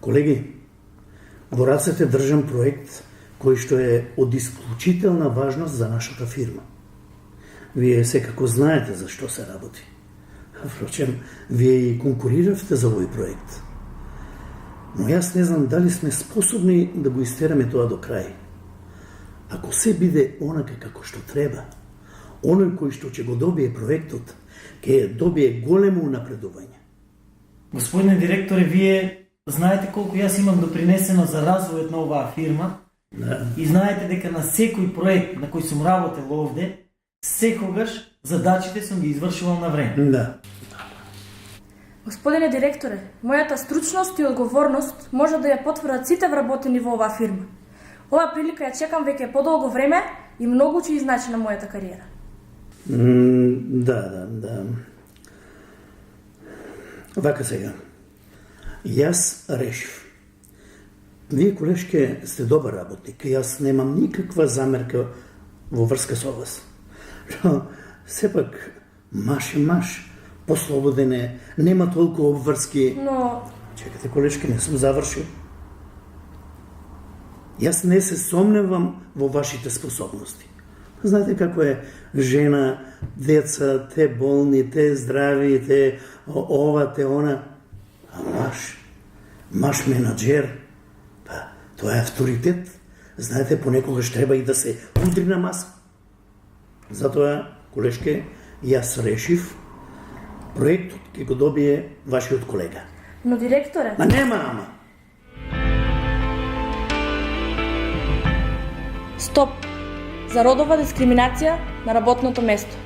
Колеги, во рацете држам проект кој што е од исклучителна важност за нашата фирма. Вие секако знаете за што се работи. Впрочем, вие и конкуриравте за овој проект. Но јас не знам дали сме способни да го истераме тоа до крај. Ако се биде онака како што треба, оној кој што ќе го добие проектот, ќе добие големо напредување. Господине директоре, вие знаете колку јас имам допринесено за развојот на оваа фирма. Да. И знаете дека на секој проект на кој сум работел овде, секогаш задачите сум ги извршувал на време. Да. Господине директоре, мојата стручност и одговорност може да ја потврдат сите вработени во оваа фирма. Оваа прилика ја чекам веќе подолго време и многу ќе изначи на мојата кариера. Да. Вака сега. Јас решив. Вие, колешке, сте добар работник и јас немам никаква замерка во врска со вас. Но, сепак, маш е маш, послободен е, нема толку обврски. Но... Чекате, колешке, не сум завршил. Јас не се сомневам во вашите способности. Знаете како е жена, деца, те болни, те здрави, те ова, те она. А маш менаджер, па, тоа е авторитет. Знаете, понекогаш треба и да се удри на маса. Затоа, колешке, јас решив, проектот ќе го добие вашиот колега. Но директоре... Ма нема, ама. Стоп! За родова дискриминација на работното место.